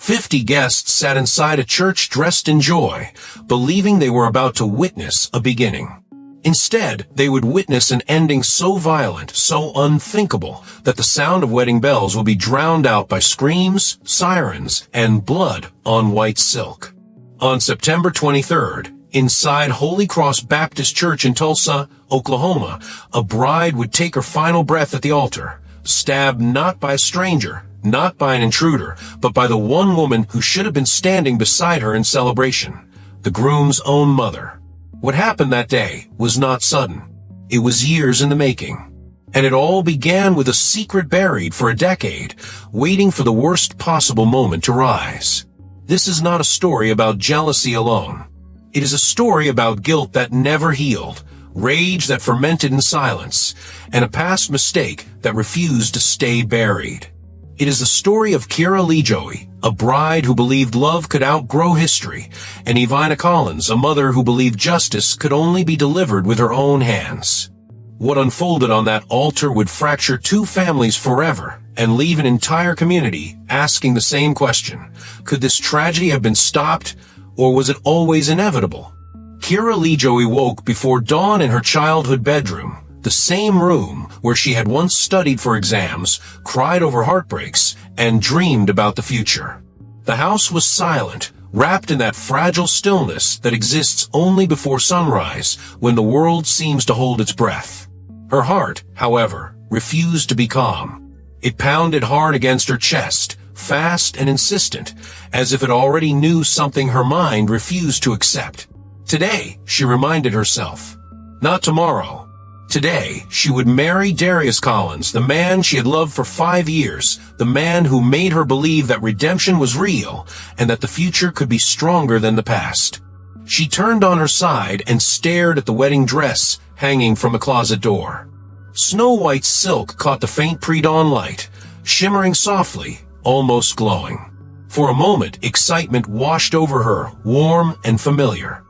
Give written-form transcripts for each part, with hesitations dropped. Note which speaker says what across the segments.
Speaker 1: 50 guests sat inside a church dressed in joy, believing they were about to witness a beginning. Instead, they would witness an ending so violent, so unthinkable, that the sound of wedding bells would be drowned out by screams, sirens, and blood on white silk. On September 23rd, inside Holy Cross Baptist Church in Tulsa, Oklahoma, a bride would take her final breath at the altar, stabbed not by a stranger, not by an intruder, but by the one woman who should have been standing beside her in celebration, the groom's own mother. What happened that day was not sudden. It was years in the making. And it all began with a secret buried for a decade, waiting for the worst possible moment to rise. This is not a story about jealousy alone. It is a story about guilt that never healed, rage that fermented in silence, and a past mistake that refused to stay buried. It is the story of Kira Lejoy, a bride who believed love could outgrow history, and Ivina Collins, a mother who believed justice could only be delivered with her own hands. What unfolded on that altar would fracture two families forever and leave an entire community asking the same question. Could this tragedy have been stopped, or was it always inevitable? Kira Lejoy woke before dawn in her childhood bedroom, the same room where she had once studied for exams, cried over heartbreaks, and dreamed about the future. The house was silent, wrapped in that fragile stillness that exists only before sunrise, when the world seems to hold its breath. Her heart, however, refused to be calm. It pounded hard against her chest, fast and insistent, as if it already knew something her mind refused to accept. Today, she reminded herself. Not tomorrow. Today, she would marry Darius Collins, the man she had loved for 5 years, the man who made her believe that redemption was real and that the future could be stronger than the past. She turned on her side and stared at the wedding dress hanging from a closet door. Snow-white silk caught the faint pre-dawn light, shimmering softly, almost glowing. For a moment, excitement washed over her, warm and familiar.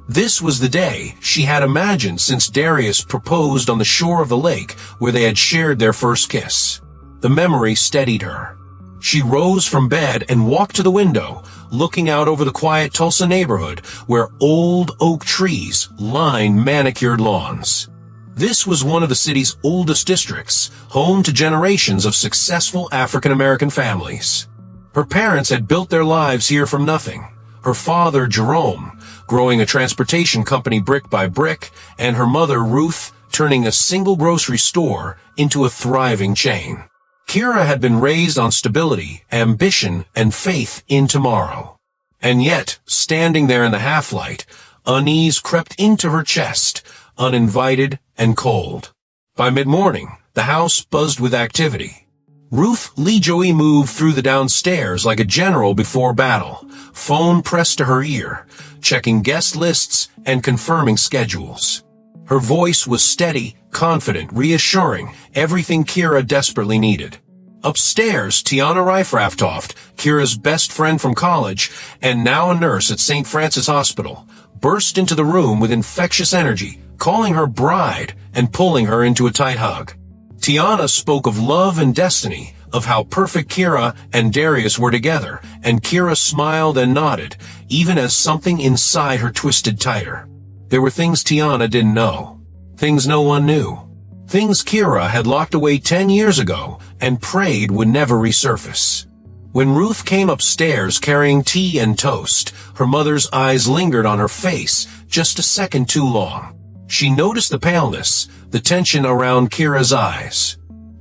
Speaker 1: This was the day she had imagined since Darius proposed on the shore of the lake where they had shared their first kiss. The memory steadied her. She rose from bed and walked to the window, looking out over the quiet Tulsa neighborhood where old oak trees lined manicured lawns. This was one of the city's oldest districts, home to generations of successful African-American families. Her parents had built their lives here from nothing. Her father, Jerome, growing a transportation company brick by brick, and her mother, Ruth, turning a single grocery store into a thriving chain. Kira had been raised on stability, ambition, and faith in tomorrow. And yet, standing there in the half-light, unease crept into her chest, uninvited and cold. By mid-morning, the house buzzed with activity. Ruth Lejoy moved through the downstairs like a general before battle, phone pressed to her ear, checking guest lists and confirming schedules. Her voice was steady, confident, reassuring, everything Kira desperately needed. Upstairs, Tiana Reifraftoft, Kira's best friend from college and now a nurse at St. Francis Hospital, burst into the room with infectious energy, calling her bride and pulling her into a tight hug. Tiana spoke of love and destiny, of how perfect Kira and Darius were together, and Kira smiled and nodded, even as something inside her twisted tighter. There were things Tiana didn't know. Things no one knew. Things Kira had locked away 10 years ago and prayed would never resurface. When Ruth came upstairs carrying tea and toast, her mother's eyes lingered on her face just a second too long. She noticed the paleness, the tension around Kira's eyes.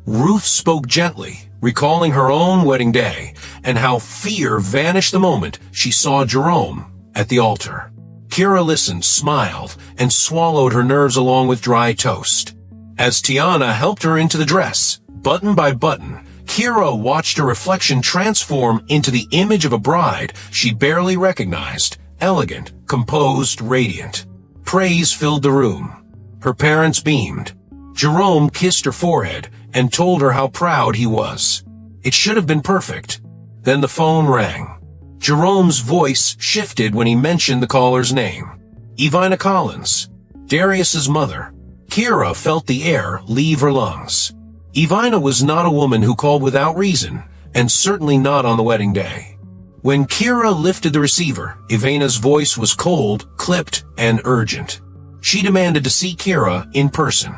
Speaker 1: Ruth spoke gently, recalling her own wedding day and how fear vanished the moment she saw Jerome at the altar. Kira listened, smiled, and swallowed her nerves along with dry toast. As Tiana helped her into the dress, button by button, Kira watched her reflection transform into the image of a bride she barely recognized, elegant, composed, radiant. Praise filled the room. Her parents beamed. Jerome kissed her forehead and told her how proud he was. It should have been perfect. Then the phone rang. Jerome's voice shifted when he mentioned the caller's name. Ivina Collins, Darius's mother. Kira felt the air leave her lungs. Ivina was not a woman who called without reason, and certainly not on the wedding day. When Kira lifted the receiver, Ivana's voice was cold, clipped, and urgent. She demanded to see Kira in person.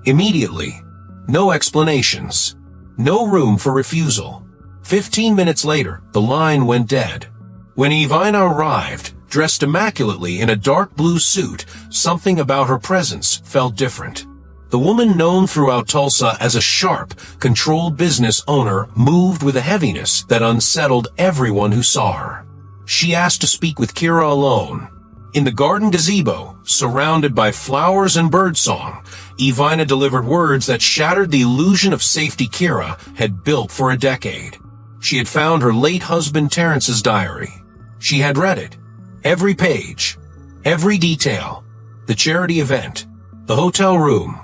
Speaker 1: Immediately. No explanations. No room for refusal. 15 minutes later, the line went dead. When Ivana arrived, dressed immaculately in a dark blue suit, something about her presence felt different. The woman known throughout Tulsa as a sharp, controlled business owner moved with a heaviness that unsettled everyone who saw her. She asked to speak with Kira alone. In the garden gazebo, surrounded by flowers and birdsong, Ivana delivered words that shattered the illusion of safety Kira had built for a decade. She had found her late husband Terrence's diary. She had read it. Every page. Every detail. The charity event. The hotel room.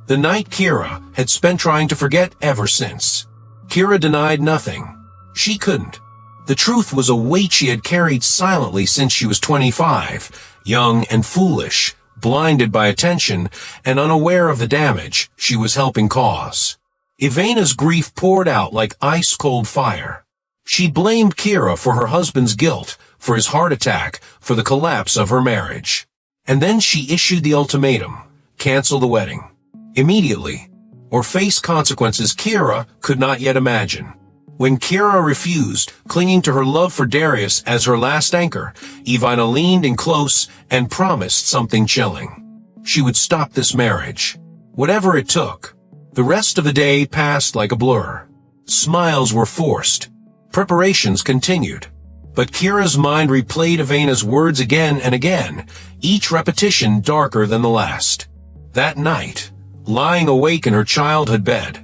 Speaker 1: The night Kira had spent trying to forget ever since. Kira denied nothing. She couldn't. The truth was a weight she had carried silently since she was 25, young and foolish, blinded by attention, and unaware of the damage she was helping cause. Ivana's grief poured out like ice-cold fire. She blamed Kira for her husband's guilt, for his heart attack, for the collapse of her marriage. And then she issued the ultimatum: cancel the wedding. Immediately, or face consequences Kira could not yet imagine. When Kira refused, clinging to her love for Darius as her last anchor, Ivana leaned in close and promised something chilling. She would stop this marriage, whatever it took. The rest of the day passed like a blur. Smiles were forced. Preparations continued. But Kira's mind replayed Ivana's words again and again, each repetition darker than the last. That night, lying awake in her childhood bed,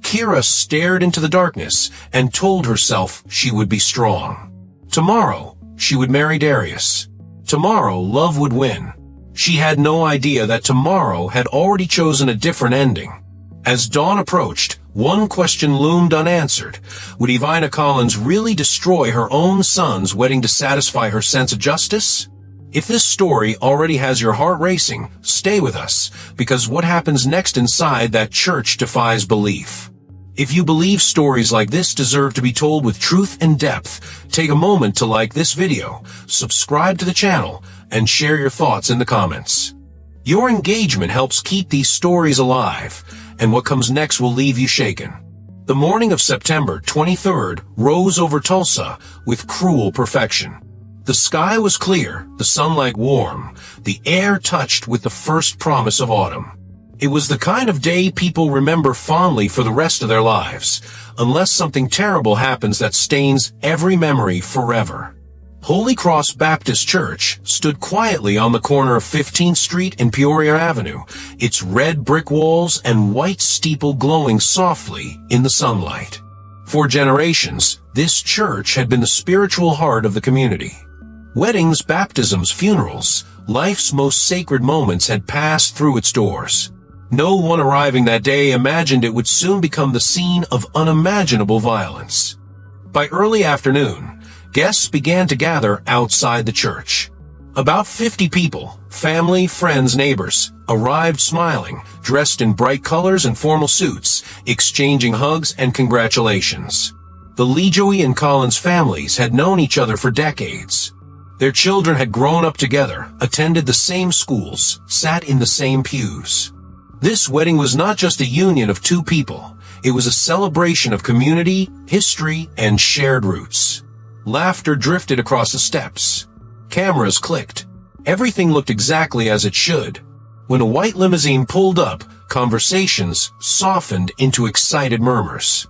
Speaker 1: Kira stared into the darkness and told herself she would be strong. Tomorrow, she would marry Darius. Tomorrow, love would win. She had no idea that tomorrow had already chosen a different ending. As dawn approached, one question loomed unanswered. Would Ivana Collins really destroy her own son's wedding to satisfy her sense of justice? If this story already has your heart racing, stay with us, because what happens next inside that church defies belief. If you believe stories like this deserve to be told with truth and depth, take a moment to like this video, subscribe to the channel, and share your thoughts in the comments. Your engagement helps keep these stories alive, and what comes next will leave you shaken. The morning of September 23rd rose over Tulsa with cruel perfection. The sky was clear, the sunlight warm, the air touched with the first promise of autumn. It was the kind of day people remember fondly for the rest of their lives, unless something terrible happens that stains every memory forever. Holy Cross Baptist Church stood quietly on the corner of 15th Street and Peoria Avenue, its red brick walls and white steeple glowing softly in the sunlight. For generations, this church had been the spiritual heart of the community. Weddings, baptisms, funerals, life's most sacred moments had passed through its doors. No one arriving that day imagined it would soon become the scene of unimaginable violence. By early afternoon, guests began to gather outside the church. About 50 people, family, friends, neighbors, arrived smiling, dressed in bright colors and formal suits, exchanging hugs and congratulations. The Lejoy and Collins families had known each other for decades. Their children had grown up together, attended the same schools, sat in the same pews. This wedding was not just a union of two people. It was a celebration of community, history, and shared roots. Laughter drifted across the steps. Cameras clicked. Everything looked exactly as it should. When a white limousine pulled up, conversations softened into excited murmurs.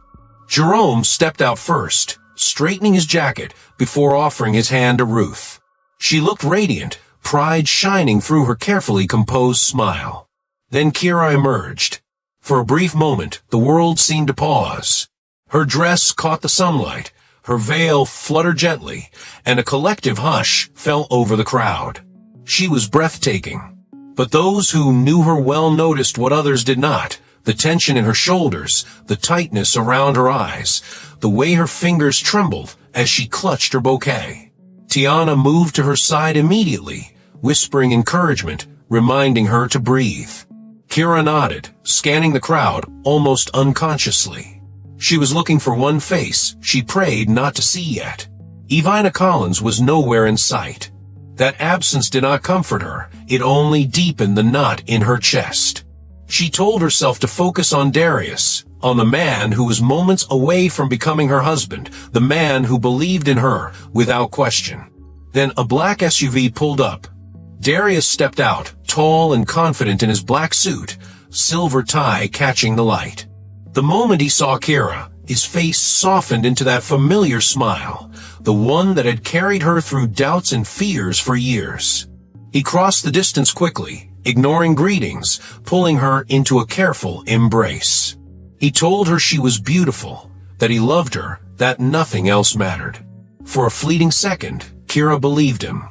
Speaker 1: Jerome stepped out first, straightening his jacket before offering his hand to Ruth. She looked radiant, pride shining through her carefully composed smile. Then Kira emerged. For a brief moment, the world seemed to pause. Her dress caught the sunlight, her veil fluttered gently, and a collective hush fell over the crowd. She was breathtaking. But those who knew her well noticed what others did not: the tension in her shoulders, the tightness around her eyes, the way her fingers trembled as she clutched her bouquet. Tiana moved to her side immediately, whispering encouragement, reminding her to breathe. Kira nodded, scanning the crowd almost unconsciously. She was looking for one face she prayed not to see yet. Evina Collins was nowhere in sight. That absence did not comfort her, it only deepened the knot in her chest. She told herself to focus on Darius, on the man who was moments away from becoming her husband, the man who believed in her without question. Then a black SUV pulled up. Darius stepped out, tall and confident in his black suit, silver tie catching the light. The moment he saw Kira, his face softened into that familiar smile, the one that had carried her through doubts and fears for years. He crossed the distance quickly, ignoring greetings, pulling her into a careful embrace. He told her she was beautiful, that he loved her, that nothing else mattered. For a fleeting second, Kira believed him.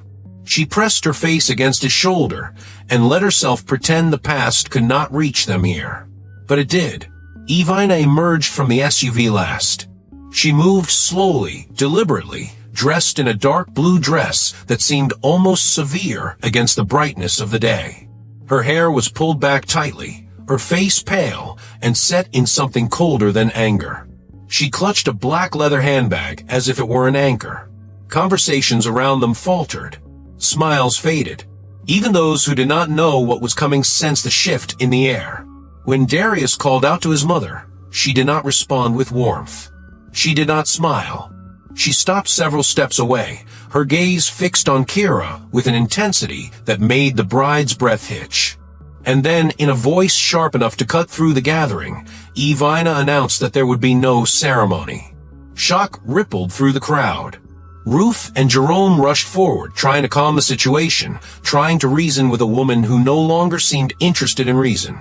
Speaker 1: She pressed her face against his shoulder and let herself pretend the past could not reach them here. But it did. Evina emerged from the SUV last. She moved slowly, deliberately, dressed in a dark blue dress that seemed almost severe against the brightness of the day. Her hair was pulled back tightly, her face pale and set in something colder than anger. She clutched a black leather handbag as if it were an anchor. Conversations around them faltered. Smiles faded. Even those who did not know what was coming sensed the shift in the air. When Darius called out to his mother, she did not respond with warmth. She did not smile. She stopped several steps away, her gaze fixed on Kira with an intensity that made the bride's breath hitch. And then, in a voice sharp enough to cut through the gathering, Evina announced that there would be no ceremony. Shock rippled through the crowd. Ruth and Jerome rushed forward, trying to calm the situation, trying to reason with a woman who no longer seemed interested in reason.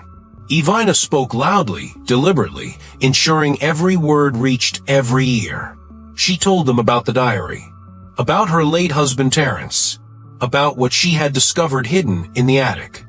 Speaker 1: Evina spoke loudly, deliberately, ensuring every word reached every ear. She told them about the diary, about her late husband Terrence, about what she had discovered hidden in the attic.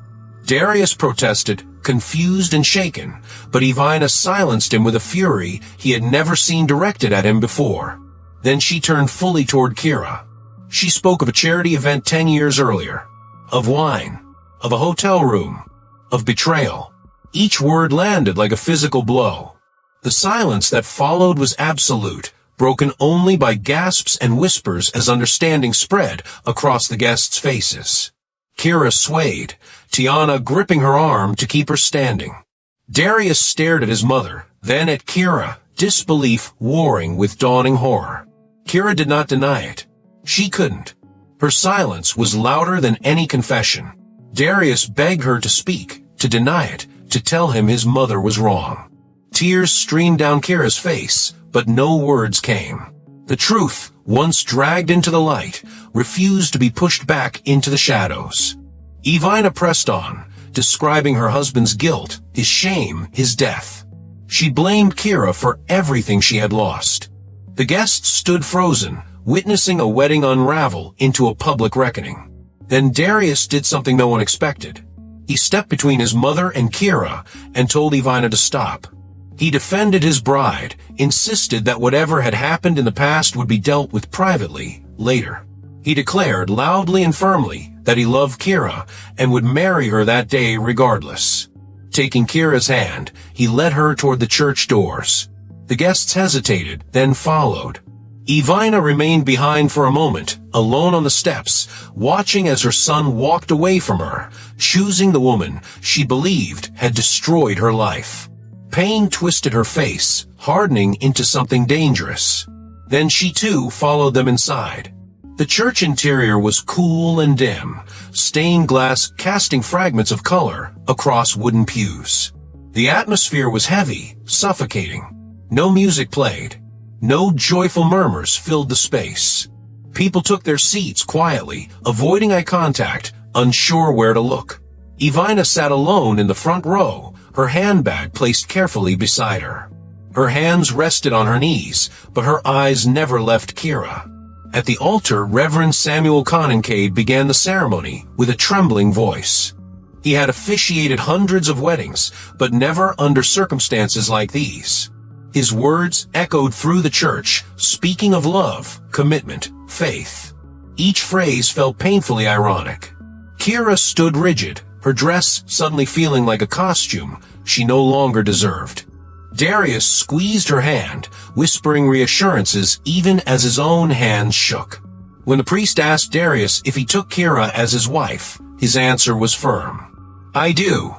Speaker 1: Darius protested, confused and shaken, but Evina silenced him with a fury he had never seen directed at him before. Then she turned fully toward Kira. She spoke of a charity event 10 years earlier, of wine, of a hotel room, of betrayal. Each word landed like a physical blow. The silence that followed was absolute, broken only by gasps and whispers as understanding spread across the guests' faces. Kira swayed, Tiana gripping her arm to keep her standing. Darius stared at his mother, then at Kira, disbelief warring with dawning horror. Kira did not deny it. She couldn't. Her silence was louder than any confession. Darius begged her to speak, to deny it, to tell him his mother was wrong. Tears streamed down Kira's face, but no words came. The truth, once dragged into the light, refused to be pushed back into the shadows. Evina pressed on, describing her husband's guilt, his shame, his death. She blamed Kira for everything she had lost. The guests stood frozen, witnessing a wedding unravel into a public reckoning. Then Darius did something no one expected. He stepped between his mother and Kira and told Evina to stop. He defended his bride, insisted that whatever had happened in the past would be dealt with privately, later. He declared loudly and firmly that he loved Kira and would marry her that day regardless. Taking Kira's hand, he led her toward the church doors. The guests hesitated, then followed. Evina remained behind for a moment, alone on the steps, watching as her son walked away from her, choosing the woman she believed had destroyed her life. Pain twisted her face, hardening into something dangerous. Then she too followed them inside. The church interior was cool and dim, stained glass casting fragments of color across wooden pews. The atmosphere was heavy, suffocating. No music played. No joyful murmurs filled the space. People took their seats quietly, avoiding eye contact, unsure where to look. Evina sat alone in the front row, her handbag placed carefully beside her. Her hands rested on her knees, but her eyes never left Kira. At the altar, Reverend Samuel Conincade began the ceremony with a trembling voice. He had officiated hundreds of weddings, but never under circumstances like these. His words echoed through the church, speaking of love, commitment, faith. Each phrase felt painfully ironic. Kira stood rigid, her dress suddenly feeling like a costume she no longer deserved. Darius squeezed her hand, whispering reassurances even as his own hands shook. When the priest asked Darius if he took Kira as his wife, his answer was firm. "I do."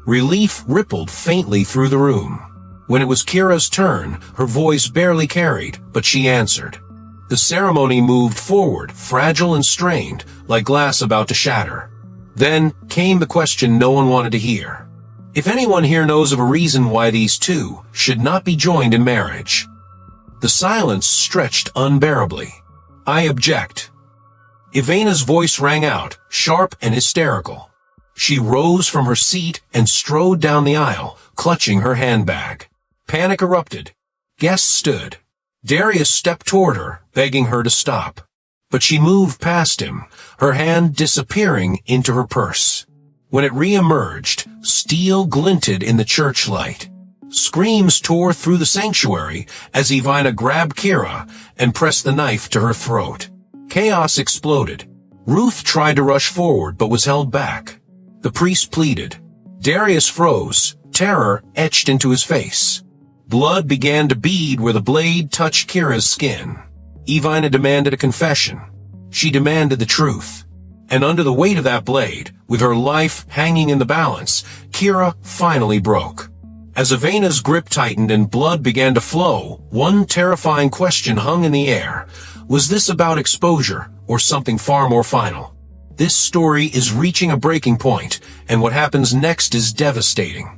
Speaker 1: Relief rippled faintly through the room. When it was Kira's turn, her voice barely carried, but she answered. The ceremony moved forward, fragile and strained, like glass about to shatter. Then came the question no one wanted to hear. If anyone here knows of a reason why these two should not be joined in marriage. The silence stretched unbearably. "I object." Ivana's voice rang out, sharp and hysterical. She rose from her seat and strode down the aisle, clutching her handbag. Panic erupted. Guests stood. Darius stepped toward her, begging her to stop. But she moved past him, her hand disappearing into her purse. When it re-emerged, steel glinted in the church light. Screams tore through the sanctuary as Ivana grabbed Kira and pressed the knife to her throat. Chaos exploded. Ruth tried to rush forward but was held back. The priest pleaded. Darius froze, terror etched into his face. Blood began to bead where the blade touched Kira's skin. Ivana demanded a confession. She demanded the truth. And under the weight of that blade, with her life hanging in the balance, Kira finally broke. As Ivana's grip tightened and blood began to flow, one terrifying question hung in the air. Was this about exposure, or something far more final? This story is reaching a breaking point, and what happens next is devastating.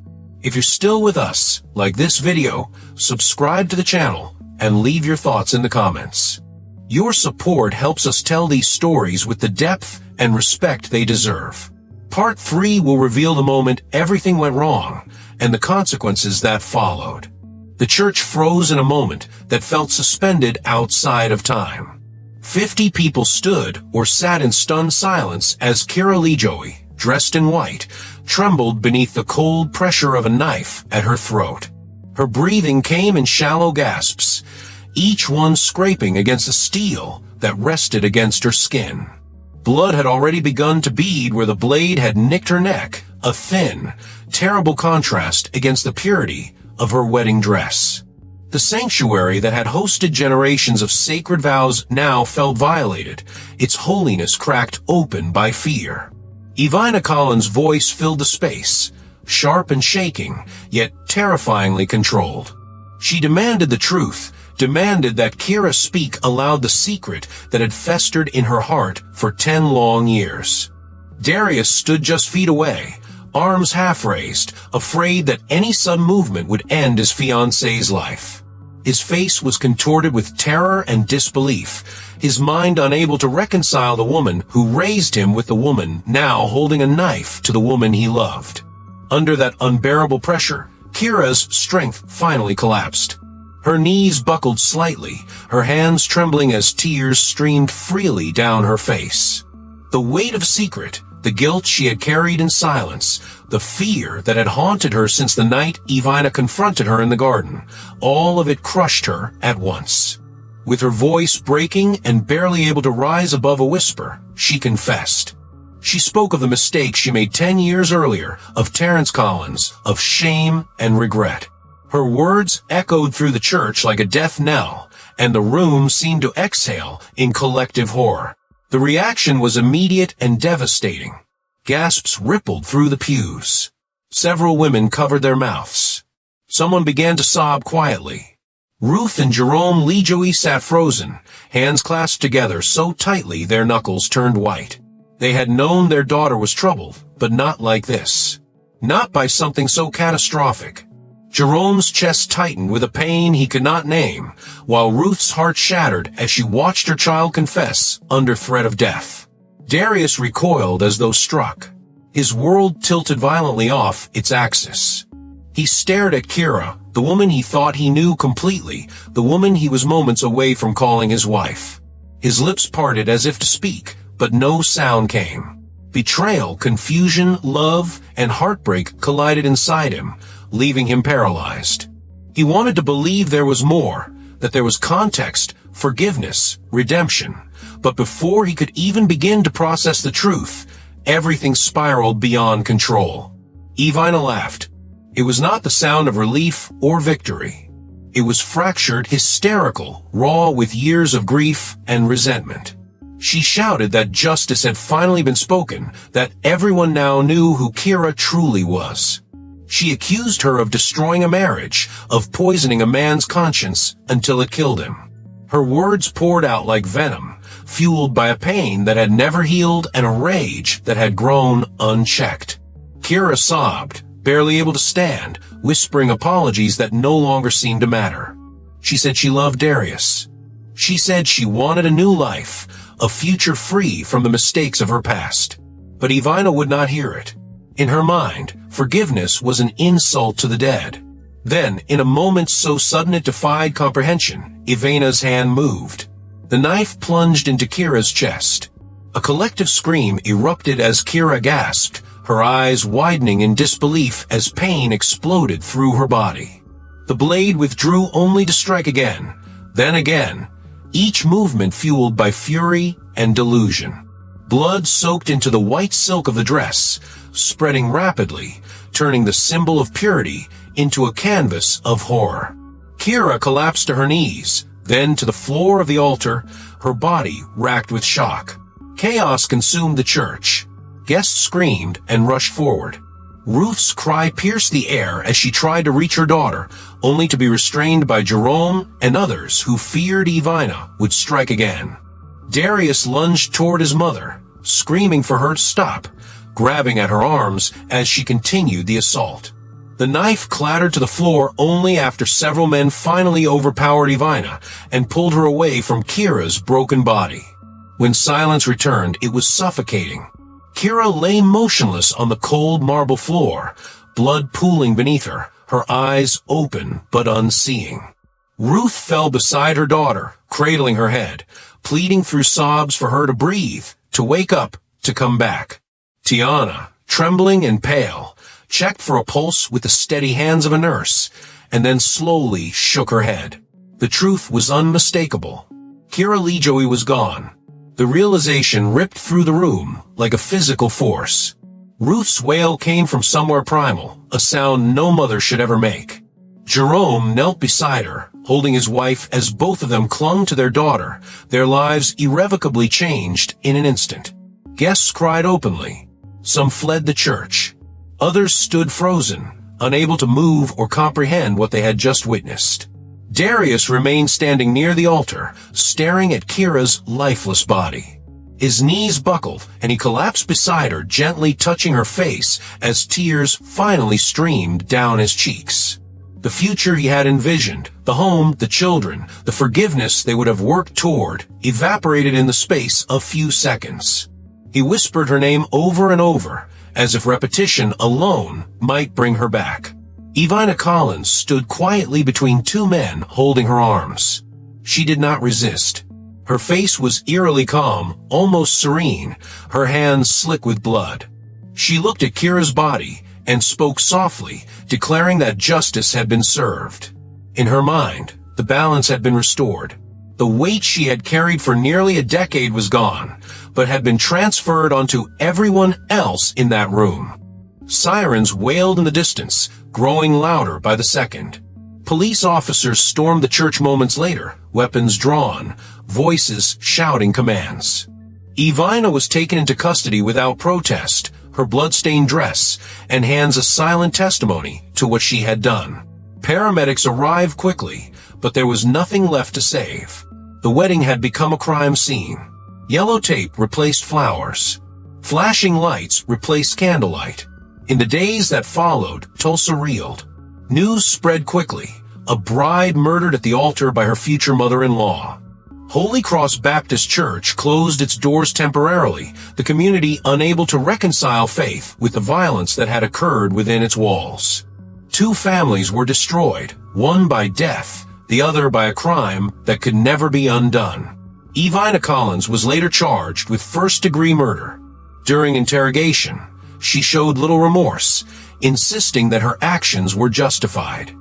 Speaker 1: If you're still with us, like this video, subscribe to the channel, and leave your thoughts in the comments. Your support helps us tell these stories with the depth and respect they deserve. Part 3 will reveal the moment everything went wrong, and the consequences that followed. The church froze in a moment that felt suspended outside of time. 50 people stood or sat in stunned silence as Kira Lejoy, dressed in white, trembled beneath the cold pressure of a knife at her throat. Her breathing came in shallow gasps, each one scraping against the steel that rested against her skin. Blood had already begun to bead where the blade had nicked her neck, a thin, terrible contrast against the purity of her wedding dress. The sanctuary that had hosted generations of sacred vows now felt violated, its holiness cracked open by fear. Ivana Collins' voice filled the space, sharp and shaking, yet terrifyingly controlled. She demanded the truth, demanded that Kira speak aloud the secret that had festered in her heart for 10 long years. Darius stood just feet away, arms half raised, afraid that any sudden movement would end his fiancée's life. His face was contorted with terror and disbelief, his mind unable to reconcile the woman who raised him with the woman now holding a knife to the woman he loved. Under that unbearable pressure, Kira's strength finally collapsed. Her knees buckled slightly, her hands trembling as tears streamed freely down her face. The weight of secret, the guilt she had carried in silence, the fear that had haunted her since the night Ivana confronted her in the garden, all of it crushed her at once. With her voice breaking and barely able to rise above a whisper, she confessed. She spoke of the mistake she made 10 years earlier, of Terrence Collins, of shame and regret. Her words echoed through the church like a death knell, and the room seemed to exhale in collective horror. The reaction was immediate and devastating. Gasps rippled through the pews. Several women covered their mouths. Someone began to sob quietly. Ruth and Jerome Lejoy sat frozen, hands clasped together so tightly their knuckles turned white. They had known their daughter was troubled, but not like this. Not by something so catastrophic. Jerome's chest tightened with a pain he could not name, while Ruth's heart shattered as she watched her child confess under threat of death. Darius recoiled as though struck. His world tilted violently off its axis. He stared at Kira, the woman he thought he knew completely, the woman he was moments away from calling his wife. His lips parted as if to speak, but no sound came. Betrayal, confusion, love, and heartbreak collided inside him, leaving him paralyzed. He wanted to believe there was more, that there was context, forgiveness, redemption. But before he could even begin to process the truth, everything spiraled beyond control. Ivana laughed. It was not the sound of relief or victory. It was fractured, hysterical, raw with years of grief and resentment. She shouted that justice had finally been spoken, that everyone now knew who Kira truly was. She accused her of destroying a marriage, of poisoning a man's conscience until it killed him. Her words poured out like venom, fueled by a pain that had never healed and a rage that had grown unchecked. Kira sobbed, barely able to stand, whispering apologies that no longer seemed to matter. She said she loved Darius. She said she wanted a new life, a future free from the mistakes of her past. But Ivana would not hear it. In her mind, forgiveness was an insult to the dead. Then, in a moment so sudden it defied comprehension, Ivana's hand moved. The knife plunged into Kira's chest. A collective scream erupted as Kira gasped, her eyes widening in disbelief as pain exploded through her body. The blade withdrew only to strike again, then again, each movement fueled by fury and delusion. Blood soaked into the white silk of the dress, spreading rapidly, turning the symbol of purity into a canvas of horror. Kira collapsed to her knees, then to the floor of the altar, her body racked with shock. Chaos consumed the church. Guests screamed and rushed forward. Ruth's cry pierced the air as she tried to reach her daughter, only to be restrained by Jerome and others who feared Ivana would strike again. Darius lunged toward his mother, screaming for her to stop, grabbing at her arms as she continued the assault. The knife clattered to the floor only after several men finally overpowered Ivana and pulled her away from Kira's broken body. When silence returned, it was suffocating. Kira lay motionless on the cold marble floor, blood pooling beneath her, her eyes open but unseeing. Ruth fell beside her daughter, cradling her head, pleading through sobs for her to breathe, to wake up, to come back. Tiana, trembling and pale, checked for a pulse with the steady hands of a nurse, and then slowly shook her head. The truth was unmistakable. Kira Lejoy was gone. The realization ripped through the room like a physical force. Ruth's wail came from somewhere primal, a sound no mother should ever make. Jerome knelt beside her, holding his wife as both of them clung to their daughter, their lives irrevocably changed in an instant. Guests cried openly. Some fled the church. Others stood frozen, unable to move or comprehend what they had just witnessed. Darius remained standing near the altar, staring at Kira's lifeless body. His knees buckled, and he collapsed beside her, gently touching her face as tears finally streamed down his cheeks. The future he had envisioned, the home, the children, the forgiveness they would have worked toward, evaporated in the space of few seconds. He whispered her name over and over, as if repetition alone might bring her back. Ivana Collins stood quietly between two men holding her arms. She did not resist. Her face was eerily calm, almost serene, her hands slick with blood. She looked at Kira's body and spoke softly, declaring that justice had been served. In her mind, the balance had been restored. The weight she had carried for nearly a decade was gone, but had been transferred onto everyone else in that room. Sirens wailed in the distance, growing louder by the second. Police officers stormed the church moments later, weapons drawn, voices shouting commands. Ivana was taken into custody without protest, her blood-stained dress, and hands a silent testimony to what she had done. Paramedics arrived quickly, but there was nothing left to save. The wedding had become a crime scene. Yellow tape replaced flowers. Flashing lights replaced candlelight. In the days that followed, Tulsa reeled. News spread quickly. A bride murdered at the altar by her future mother-in-law. Holy Cross Baptist Church closed its doors temporarily, the community unable to reconcile faith with the violence that had occurred within its walls. 2 families were destroyed, one by death, the other by a crime that could never be undone. Ivana Collins was later charged with first-degree murder. During interrogation, she showed little remorse, insisting that her actions were justified.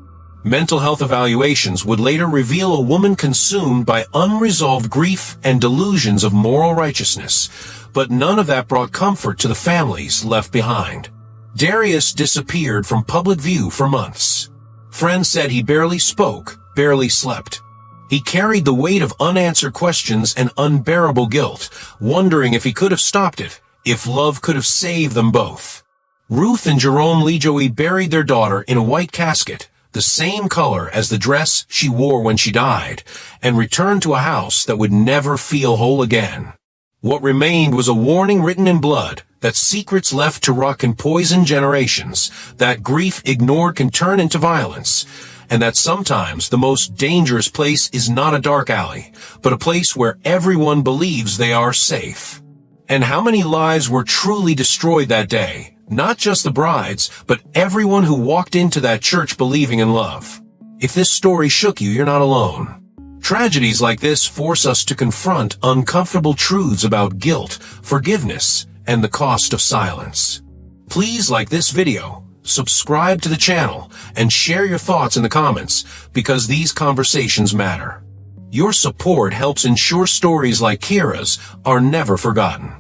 Speaker 1: Mental health evaluations would later reveal a woman consumed by unresolved grief and delusions of moral righteousness, but none of that brought comfort to the families left behind. Darius disappeared from public view for months. Friends said he barely spoke, barely slept. He carried the weight of unanswered questions and unbearable guilt, wondering if he could have stopped it, if love could have saved them both. Ruth and Jerome Lejoy buried their daughter in a white casket, the same color as the dress she wore when she died, and returned to a house that would never feel whole again. What remained was a warning written in blood that secrets left to rot can poison generations, that grief ignored can turn into violence, and that sometimes the most dangerous place is not a dark alley, but a place where everyone believes they are safe. And how many lives were truly destroyed that day? Not just the brides, but everyone who walked into that church believing in love. If this story shook you, you're not alone. Tragedies like this force us to confront uncomfortable truths about guilt, forgiveness, and the cost of silence. Please like this video, subscribe to the channel, and share your thoughts in the comments, because these conversations matter. Your support helps ensure stories like Kira's are never forgotten.